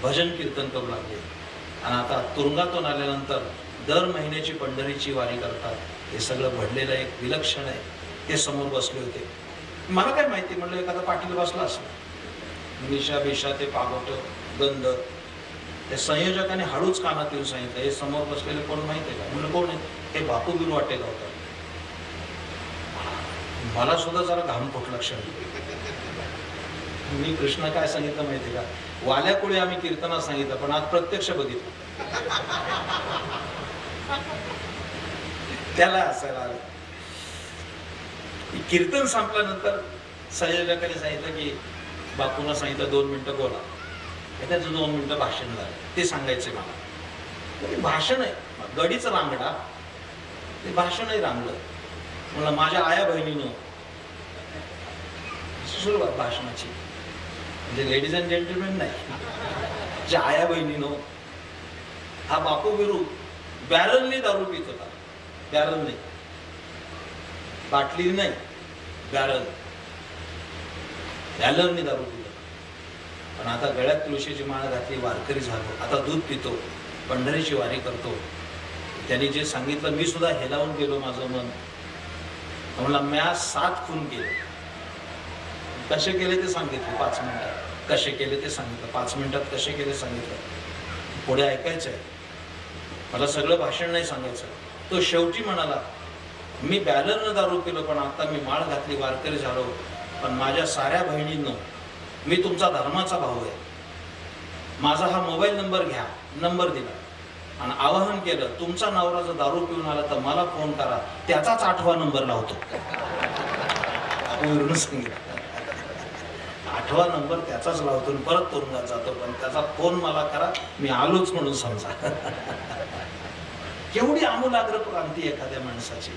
भजन कीर्तन करू लागले आणि आता तुरुंगातून आल्यानंतर दर महिन्याची पंढरीची वारी करतात. हे सगळं घडलेलं एक विलक्षण आहे. ते समोर बसले होते. मला काय माहिती, म्हणलं एखादा पाटील बसला असं, निशा बिशा ते पागोट गंध. त्या संयोजकाने हळूच कानात येऊन सांगितलं, हे समोर बसलेले कोण माहिती आहे का? म्हणलं कोण आहे? हे बापू बिरू वाटेल होता. मला सुद्धा जरा घाम फुटलं क्षण. मी कृष्ण काय सांगितलं माहिती का? वाल्याकुळे आम्ही कीर्तनात सांगितलं, पण आज प्रत्यक्ष बघितलं. त्याला असायला आलं. कीर्तन संपल्यानंतर संयोजकाने सांगितलं की बापूंना सांगितलं 2 मिनिटं बोला. त्याचं 2 मिनिटं भाषण झालं. ते सांगायचं मला. ते भाषण आहे, गडीचं रांगडा, ते भाषणही रांगलं. म्हणलं माझ्या आया बहिणीनं सुरुवात भाषणाची, म्हणजे लेडीज अँड जेंटलमेन नाही, ज्या आया बहिणीनं, हा बापू बिरू बॅरलनी दारू पित होता. बॅरल नाही, बाटली नाही, बॅरल, बॅलरनी दारू पितो. पण आता गळ्यात तुळशीची माळ घातली, वारकरी झालो, आता दूध पितो, पंढरीची वारी करतो. त्यांनी जे सांगितलं मी सुद्धा हेलावून गेलो. माझं मन म्हणला म्या 7 खून केले. कसे केले ते सांगितले 5 मिनिटात. कसे केले ते सांगितलं 5 मिनिटात. कसे केले सांगितलं. पुढे ऐकायचंय मला, सगळं भाषण नाही सांगायचं. तो शेवटी म्हणाला मी बॅलरनं दारू पिलो, पण आता मी माळ घातली, वारकरी झालो. पण माझ्या साऱ्या बहिणींनो, मी तुमचा धर्माचा भाऊ आहे. माझा हा मोबाईल नंबर घ्या. नंबर दिला आणि आवाहन केलं, तुमचा नवरा जर दारू पिऊन आला तर मला फोन करा, त्याचाच 8वा नंबर लावतो. सांगितलं 8वा नंबर त्याचाच लावतो, परत तुरुंगात जातो, पण त्याचा फोन मला करा, मी आलोच म्हणून समजा. केवढी आमूलाग्र क्रांती एखाद्या माणसाची.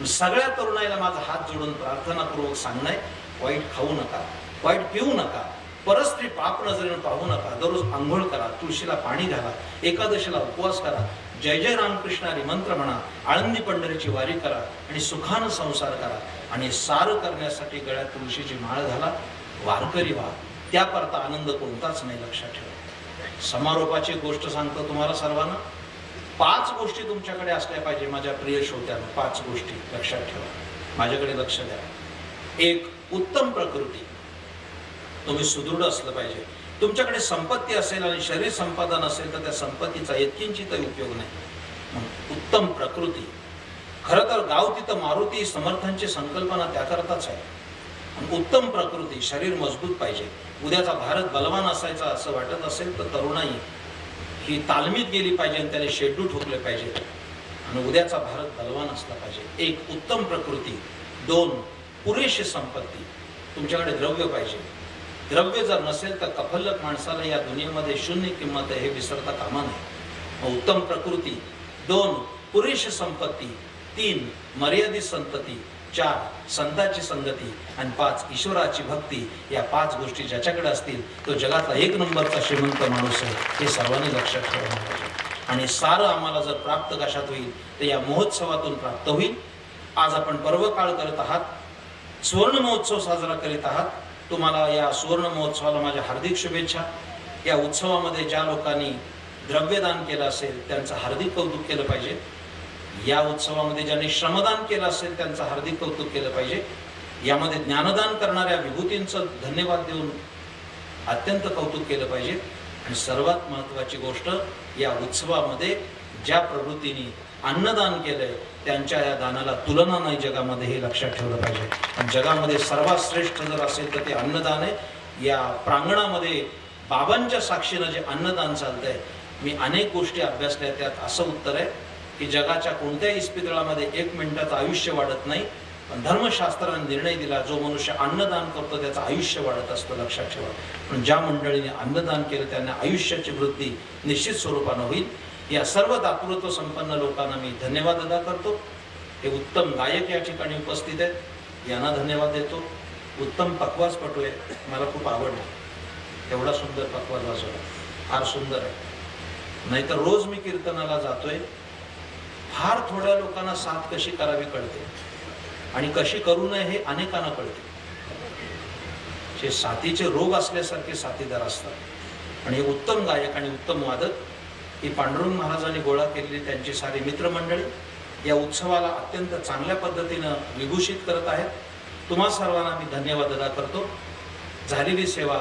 सगळ्या तरुणाईला माझा हात जोडून प्रार्थनापूर्वक सांगणं आहे, वाईट खाऊ नका, वाईट पिऊ नका, परस्त्री पाप नजरेनं पाहू नका, दररोज आंघोळ करा, तुळशीला पाणी घाला, एकादशीला उपवास करा, जय जय रामकृष्ण हरी मंत्र म्हणा, आळंदी पंढरीची वारी करा आणि सुखानं संसार करा आणि सार करण्यासाठी गळ्यात तुळशीची माळ घाला, वारकरी व्हा. त्याकरता आनंद कोणताच नाही, लक्षात ठेवा. समारोपाची गोष्ट सांगतो तुम्हाला सर्वांना. 5 गोष्टी तुमच्याकडे असल्या पाहिजे माझ्या प्रिय श्रोत्यांना. 5 गोष्टी लक्षात ठेवा, माझ्याकडे लक्ष द्या. 1, उत्तम प्रकृती. तुम्ही सुदृढ असलं पाहिजे. तुमच्याकडे संपत्ती असेल आणि शरीर संपादन असेल तर त्या संपत्तीचा यत्किंचितही उपयोग नाही. उत्तम प्रकृती. खरं तर गाव तिथं मारुती समर्थांची संकल्पना त्याकरताच आहे. उत्तम प्रकृती. शरीर मजबूत पाहिजे. उद्याचा भारत बलवान असायचा असं वाटत असेल तर तरुणाई ही तालमीत गेली पाहिजे आणि त्याने शेड्यू ठोकले पाहिजे आणि उद्याचा भारत बलवान असला पाहिजे. 1, उत्तम प्रकृती. 2, पुरेशी संपत्ती. तुमच्याकडे द्रव्य पाहिजे. द्रव्य जर नसेल तर कफल्लक माणसाला या दुनियेमध्ये शून्य किंमत आहे हे विसरता कामा नये. उत्तम प्रकृती. 2, पुरेशी संपत्ती. 3, मर्यादित संतती. 4, संतांची संगती आणि 5, ईश्वराची भक्ती. या 5 गोष्टी ज्याच्याकडे असतील तो जगातला 1 नंबरचा श्रीमंत माणूस आहे, हे सर्वांनी लक्षात ठेवलं पाहिजे. आणि सारं आम्हाला जर प्राप्त कशात होईल तर या महोत्सवातून प्राप्त होईल. आज आपण पर्वकाळ करत आहात, सुवर्ण महोत्सव साजरा करीत आहात. तुम्हाला या सुवर्ण महोत्सवाला माझ्या हार्दिक शुभेच्छा. या उत्सवामध्ये ज्या लोकांनी द्रव्यदान केलं असेल त्यांचं हार्दिक कौतुक केलं पाहिजे. या उत्सवामध्ये ज्यांनी श्रमदान केलं असेल त्यांचं हार्दिक कौतुक केलं पाहिजे. यामध्ये ज्ञानदान करणाऱ्या विभूतींचं धन्यवाद देऊन अत्यंत कौतुक केलं पाहिजे. आणि सर्वात महत्त्वाची गोष्ट, या उत्सवामध्ये ज्या प्रवृत्तीने अन्नदान केलंय त्यांच्या या दानाला तुलना नाही जगामध्ये, हे लक्षात ठेवलं पाहिजे. आणि जगामध्ये सर्वात श्रेष्ठ जर असेल तर ते अन्नदान आहे. या प्रांगणामध्ये बाबांच्या साक्षीनं जे अन्नदान चालतंय, मी अनेक गोष्टी अभ्यासल्या, त्यात असं उत्तर आहे की जगाच्या कोणत्याही इस्पितळामध्ये 1 मिनिटाचं आयुष्य वाढत नाही, पण धर्मशास्त्राने निर्णय दिला जो मनुष्य अन्नदान करतो त्याचं आयुष्य वाढत असतं, लक्षात ठेवा. पण ज्या मंडळीने अन्नदान केलं त्यांना आयुष्याची वृद्धी निश्चित स्वरूपानं होईल. या सर्व दातृत्व संपन्न लोकांना मी धन्यवाद अदा करतो. हे उत्तम गायक या ठिकाणी उपस्थित आहेत, यांना धन्यवाद देतो. उत्तम पकवाजपटू आहे, मला खूप आवडलं. एवढा सुंदर पकवाज वाजवला, फार सुंदर आहे. नाहीतर रोज मी कीर्तनाला जातोय, फार थोड्या लोकांना साथ कशी करावी कळते आणि कशी करू नये हे अनेकांना कळते. जे साथीचे रोग असल्यासारखे साथीदार असतात. आणि हे उत्तम गायक आणि उत्तम वादक ही पांडुरंग महाराजांनी गोळा केलेली त्यांची सारी मित्रमंडळी या उत्सवाला अत्यंत चांगल्या पद्धतीनं विभूषित करत आहेत. तुम्हा सर्वांना मी धन्यवाद अदा करतो. झालेली सेवा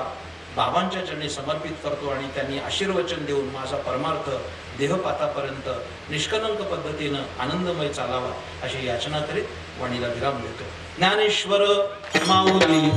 बाबांच्या चरणी समर्पित करतो आणि त्यांनी आशीर्वचन देऊन माझा परमार्थ देहपातापर्यंत निष्कलंक पद्धतीनं आनंदमय चालावा अशी याचना करीत वाणीला विराम देतो. ज्ञानेश्वर माऊली